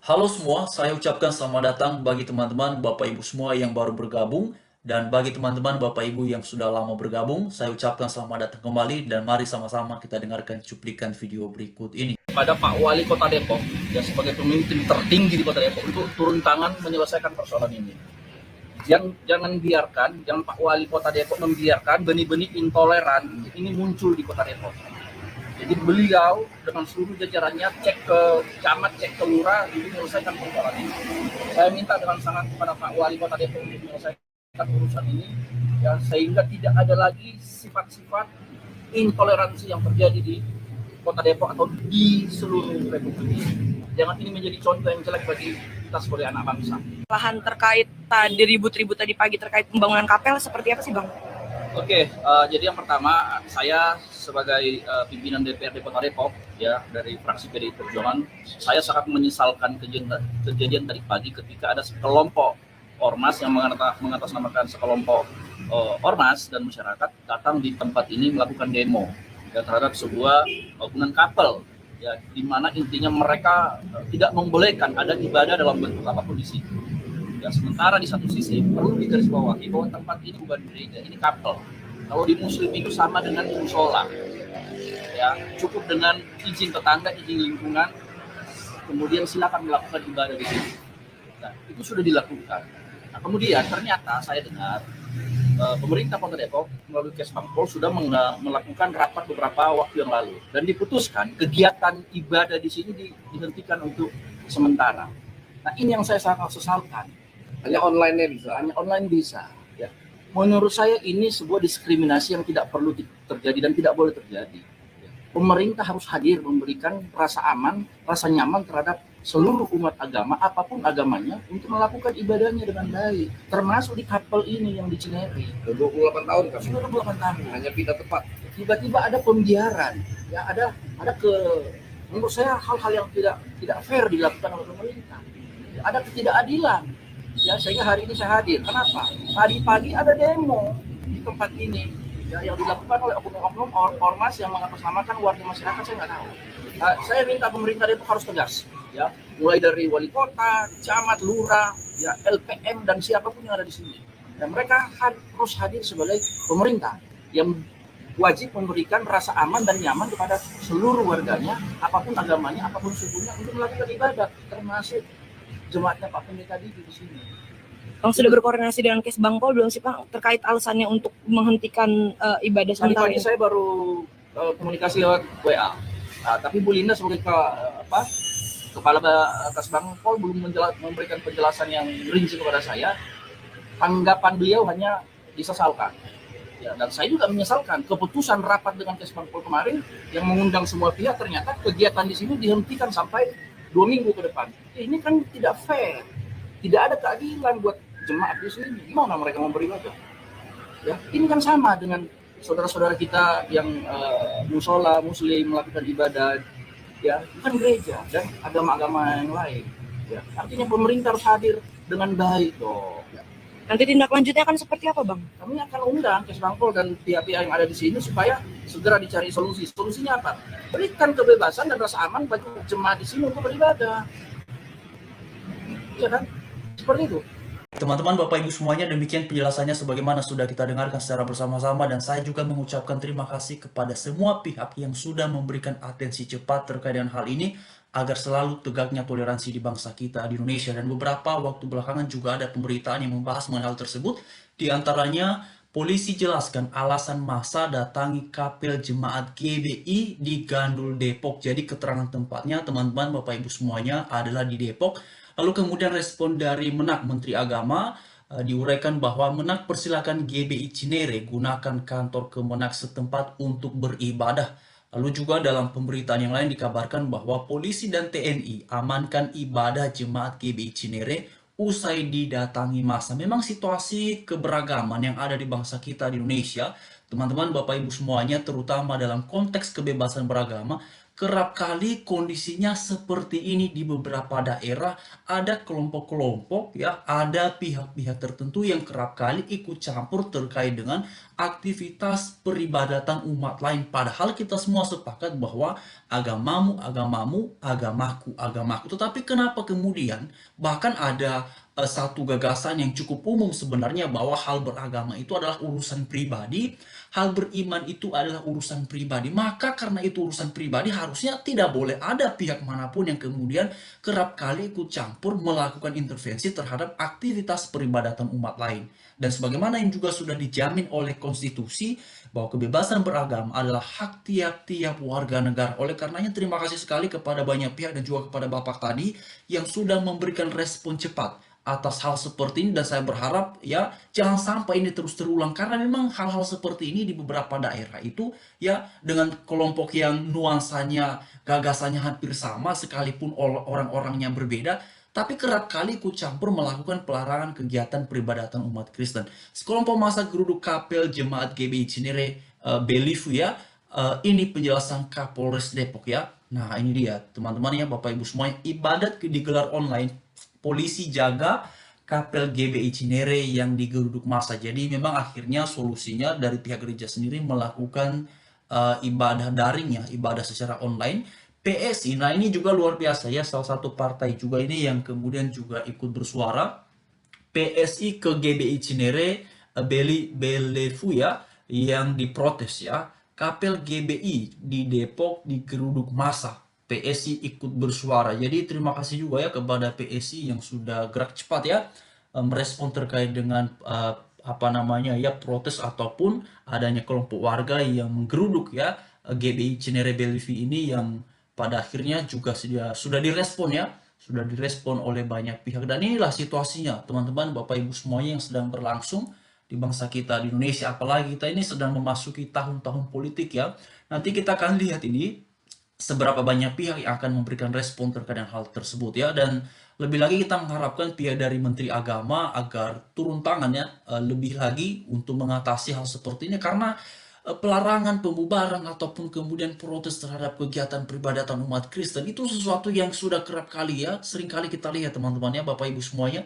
Halo semua, saya ucapkan selamat datang bagi teman-teman Bapak Ibu semua yang baru bergabung dan bagi teman-teman Bapak Ibu yang sudah lama bergabung, saya ucapkan selamat datang kembali dan mari sama-sama kita dengarkan cuplikan video berikut ini. Pada Pak Wali Kota Depok ya sebagai pemimpin tertinggi di Kota Depok untuk turun tangan menyelesaikan persoalan ini. Jangan Pak Wali Kota Depok membiarkan benih-benih intoleran ini muncul di Kota Depok. Jadi beliau dengan seluruh jajarannya cek ke camat, cek ke lurah untuk menyelesaikan persoalan ini. Saya minta dengan sangat kepada Pak Wali Kota Depok untuk menyelesaikan urusan ini ya, sehingga tidak ada lagi sifat-sifat intoleransi yang terjadi di Kota Depok atau di seluruh Republik ini. Jangan ini menjadi contoh yang jelek bagi kita sebagai anak bangsa. Lahan terkait tadi ribut-ribut tadi pagi terkait pembangunan kapel seperti apa sih Bang? Oke, jadi yang pertama saya sebagai pimpinan DPRD Kota Depok ya dari fraksi PDI Perjuangan, saya sangat menyesalkan kejadian tadi pagi ketika ada sekelompok ormas yang mengatasnamakan sekelompok ormas dan masyarakat datang di tempat ini melakukan demo ya, terhadap sebuah bangunan kapel ya, di mana intinya mereka tidak membolehkan ada ibadah dalam bentuk apapun di situ. Ya, sementara di satu sisi perlu digarisbawahi bahwa tempat ini bukan gereja, ini kapel. Kalau di Muslim itu sama dengan musola. Ya, cukup dengan izin tetangga, izin lingkungan, kemudian silakan melakukan ibadah di sini. Nah, itu sudah dilakukan. Nah, kemudian ternyata saya dengar pemerintah Kota Depok melalui Kesbangpol sudah melakukan rapat beberapa waktu yang lalu dan diputuskan kegiatan ibadah di sini dihentikan untuk sementara. Nah, ini yang saya sangat sesalkan. Hanya online bisa. Ya. Menurut saya ini sebuah diskriminasi yang tidak perlu terjadi dan tidak boleh terjadi. Ya. Pemerintah harus hadir memberikan rasa aman, rasa nyaman terhadap seluruh umat agama, apapun agamanya, untuk melakukan ibadahnya dengan baik. Termasuk di kapel ini yang di Cinere. 28 tahun kan? Sudah 28 tahun. Hanya pindah tepat. Tiba-tiba ada pembiaran. Ya, menurut saya hal-hal yang tidak fair dilakukan oleh pemerintah. Ya, ada ketidakadilan. Ya, sehingga hari ini saya hadir. Kenapa? Tadi pagi ada demo di tempat ini ya, yang dilakukan oleh oknum-oknum ormas yang mengatasnamakan warga masyarakat, saya nggak tahu. Saya minta pemerintah Depok harus tegas, ya, mulai dari wali kota, camat, lurah, ya, LPM dan siapapun yang ada di sini. Dan mereka harus hadir sebagai pemerintah yang wajib memberikan rasa aman dan nyaman kepada seluruh warganya, apapun agamanya, apapun sukunya, untuk melakukan ibadah, termasuk jemaatnya Pak Pendeta di sini. Bang sudah berkoordinasi dengan Kesbangpol belum sih Pak terkait alasannya untuk menghentikan ibadah sementara? Tadi pagi saya baru komunikasi lewat WA. Tapi Bu Linda sebagai kepala Kesbangpol belum memberikan penjelasan yang rinci kepada saya. Tanggapan beliau hanya disesalkan. Ya, dan saya juga menyesalkan keputusan rapat dengan Kesbangpol kemarin yang mengundang semua pihak, ternyata kegiatan di sini dihentikan sampai 2 minggu ke depan. Ini kan tidak fair. Tidak ada keadilan buat jemaat di sini. Gimana mereka mau beribadah? Ya, ini kan sama dengan saudara-saudara kita yang musola, muslim melakukan ibadah, ya, bukan gereja dan agama-agama yang lain. Ya, artinya pemerintah harus hadir dengan baik dong. Ya. Nanti tindak lanjutnya akan seperti apa Bang? Kami akan undang Kesbangpol dan pihak-pihak yang ada di sini supaya segera dicari solusi. Solusinya apa? Berikan kebebasan dan rasa aman bagi jemaat di sini untuk beribadah. Ya kan? Seperti itu. Teman-teman Bapak Ibu semuanya, demikian penjelasannya sebagaimana sudah kita dengarkan secara bersama-sama dan saya juga mengucapkan terima kasih kepada semua pihak yang sudah memberikan atensi cepat terkait dengan hal ini agar selalu tegaknya toleransi di bangsa kita di Indonesia. Dan beberapa waktu belakangan juga ada pemberitaan yang membahas mengenai hal tersebut. Di antaranya, polisi jelaskan alasan massa datangi kapel jemaat GBI di Gandul, Depok. Jadi keterangan tempatnya teman-teman Bapak Ibu semuanya adalah di Depok. Lalu kemudian respon dari Menak Menteri Agama diuraikan bahwa Menak persilakan GBI Cinere gunakan kantor Kemenak setempat untuk beribadah. Lalu juga dalam pemberitaan yang lain dikabarkan bahwa polisi dan TNI amankan ibadah jemaat GBI Cinere usai didatangi massa. Memang situasi keberagaman yang ada di bangsa kita di Indonesia, teman-teman Bapak Ibu semuanya, terutama dalam konteks kebebasan beragama, kerap kali kondisinya seperti ini di beberapa daerah. Ada kelompok-kelompok ya, ada pihak-pihak tertentu yang kerap kali ikut campur terkait dengan aktivitas peribadatan umat lain. Padahal kita semua sepakat bahwa agamamu, agamamu, agamaku, agamaku. Tetapi kenapa kemudian bahkan ada satu gagasan yang cukup umum sebenarnya bahwa hal beragama itu adalah urusan pribadi, hal beriman itu adalah urusan pribadi. Maka karena itu urusan pribadi, harusnya tidak boleh ada pihak manapun yang kemudian kerap kali ikut campur melakukan intervensi terhadap aktivitas peribadatan umat lain. Dan sebagaimana yang juga sudah dijamin oleh konstitusi bahwa kebebasan beragama adalah hak tiap-tiap warga negara. Oleh karenanya terima kasih sekali kepada banyak pihak dan juga kepada Bapak tadi yang sudah memberikan respon cepat atas hal seperti ini, dan saya berharap ya jangan sampai ini terus terulang, karena memang hal-hal seperti ini di beberapa daerah itu ya dengan kelompok yang nuansanya gagasannya hampir sama sekalipun orang-orangnya berbeda, tapi kerap kali ikut campur melakukan pelarangan kegiatan peribadatan umat Kristen. Sekelompok massa geruduk Kapel Jemaat GBI Cinere Belivu ya. Ini penjelasan Kapolres Depok ya. Nah ini dia teman-teman ya, Bapak Ibu semuanya, ibadat digelar online, polisi jaga Kapel GBI Cinere yang digeruduk massa. Jadi memang akhirnya solusinya dari pihak gereja sendiri melakukan ibadah daring ya, ibadah secara online. PSI, nah ini juga luar biasa ya, salah satu partai juga ini yang kemudian juga ikut bersuara. PSI ke GBI Cinere Belivu ya, yang diprotes ya. Kapel GBI di Depok digeruduk massa. PSI ikut bersuara. Jadi terima kasih juga ya kepada PSI yang sudah gerak cepat ya merespon terkait dengan apa namanya ya, protes ataupun adanya kelompok warga yang menggeruduk ya GBI Cinere Belivu ini, yang pada akhirnya juga sudah direspon ya, sudah direspon oleh banyak pihak. Dan inilah situasinya teman-teman, Bapak Ibu semuanya, yang sedang berlangsung di bangsa kita di Indonesia. Apalagi kita ini sedang memasuki tahun-tahun politik ya. Nanti kita akan lihat ini seberapa banyak pihak yang akan memberikan respon terkait dengan hal tersebut ya. Dan lebih lagi kita mengharapkan pihak dari Menteri Agama agar turun tangan ya lebih lagi untuk mengatasi hal seperti ini, karena pelarangan, pembubaran ataupun kemudian protes terhadap kegiatan peribadatan umat Kristen itu sesuatu yang sudah kerap kali ya, sering kali kita lihat teman-teman ya, Bapak Ibu semuanya.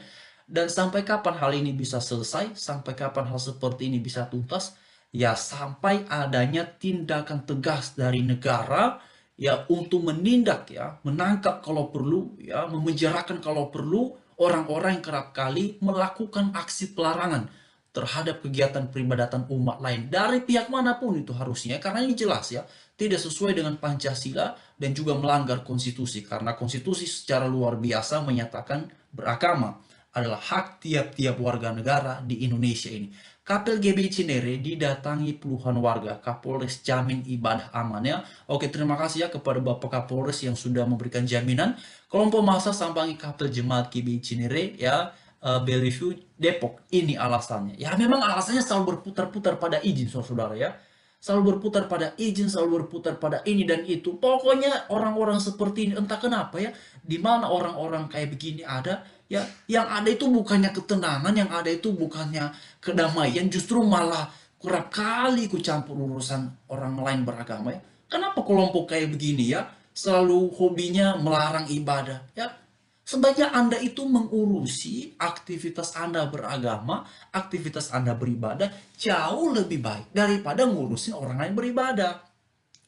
Dan sampai kapan hal ini bisa selesai? Sampai kapan hal seperti ini bisa tuntas? Ya sampai adanya tindakan tegas dari negara ya untuk menindak ya, menangkap kalau perlu ya, memenjarakan kalau perlu orang-orang yang kerap kali melakukan aksi pelarangan terhadap kegiatan peribadatan umat lain dari pihak manapun itu harusnya, karena ini jelas ya tidak sesuai dengan Pancasila dan juga melanggar konstitusi, karena konstitusi secara luar biasa menyatakan beragama adalah hak tiap-tiap warga negara di Indonesia ini. Kapel GBI Cinere didatangi puluhan warga. Kapolres jamin ibadah aman ya. Oke, terima kasih ya kepada Bapak Kapolres yang sudah memberikan jaminan. Kelompok massa sambangi Kapel Jemaat GBI Cinere ya Belivu Depok. Ini alasannya. Ya memang alasannya selalu berputar-putar pada izin saudara ya. Selalu berputar pada izin, selalu berputar pada ini dan itu. Pokoknya orang-orang seperti ini entah kenapa ya, di mana orang-orang kayak begini ada ya, yang ada itu bukannya ketenangan, yang ada itu bukannya kedamaian, justru malah kerap kali ikut campur urusan orang lain beragama ya. Kenapa kelompok kayak begini ya selalu hobinya melarang ibadah ya? Sebaiknya Anda itu mengurusi aktivitas Anda beragama, aktivitas Anda beribadah jauh lebih baik daripada ngurusin orang lain beribadah.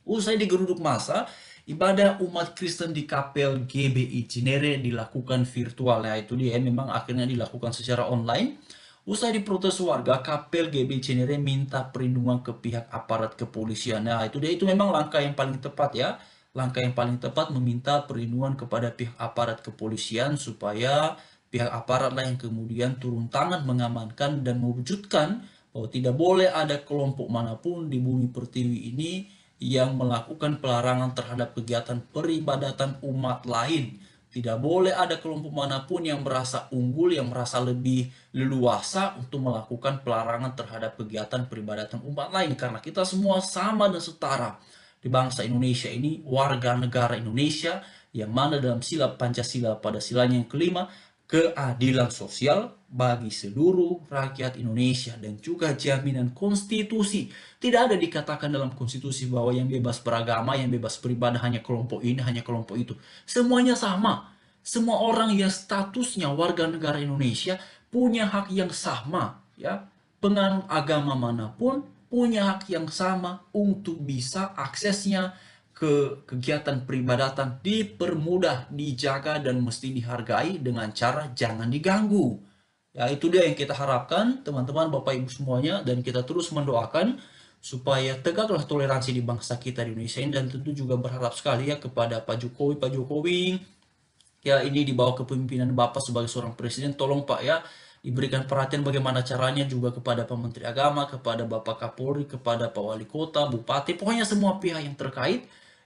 Usai digeruduk massa, ibadah umat Kristen di Kapel GBI Cinere dilakukan virtual. Ya itu dia, memang akhirnya dilakukan secara online. Usai diprotes warga, Kapel GBI Cinere minta perlindungan ke pihak aparat kepolisian. Nah itu dia, itu memang langkah yang paling tepat ya. Langkah yang paling tepat meminta perlindungan kepada pihak aparat kepolisian supaya pihak aparat lah yang kemudian turun tangan mengamankan dan mewujudkan bahwa tidak boleh ada kelompok manapun di bumi pertiwi ini yang melakukan pelarangan terhadap kegiatan peribadatan umat lain. Tidak boleh ada kelompok manapun yang merasa unggul, yang merasa lebih leluasa untuk melakukan pelarangan terhadap kegiatan peribadatan umat lain, karena kita semua sama dan setara di bangsa Indonesia ini, warga negara Indonesia, yang mana dalam sila Pancasila pada silanya yang kelima, keadilan sosial bagi seluruh rakyat Indonesia dan juga jaminan konstitusi. Tidak ada dikatakan dalam konstitusi bahwa yang bebas beragama, yang bebas beribadah hanya kelompok ini, hanya kelompok itu. Semuanya sama. Semua orang yang statusnya warga negara Indonesia punya hak yang sama, ya. Penganut agama manapun punya hak yang sama untuk bisa aksesnya ke kegiatan peribadatan dipermudah, dijaga, dan mesti dihargai dengan cara jangan diganggu. Ya, itu dia yang kita harapkan, teman-teman, Bapak Ibu semuanya, dan kita terus mendoakan supaya tegaklah toleransi di bangsa kita di Indonesia ini, dan tentu juga berharap sekali ya kepada Pak Jokowi, ya ini di bawah kepemimpinan Bapak sebagai seorang presiden, tolong Pak ya, diberikan perhatian bagaimana caranya juga kepada Pak Menteri Agama, kepada Bapak Kapolri, kepada Pak Wali Kota, Bupati, pokoknya semua pihak yang terkait,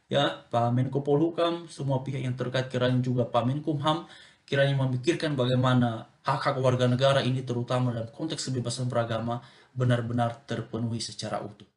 ya Pak Menko Polhukam, semua pihak yang terkait, kiranya juga Pak Menkumham, kiranya memikirkan bagaimana hak-hak warga negara ini terutama dalam konteks kebebasan beragama benar-benar terpenuhi secara utuh.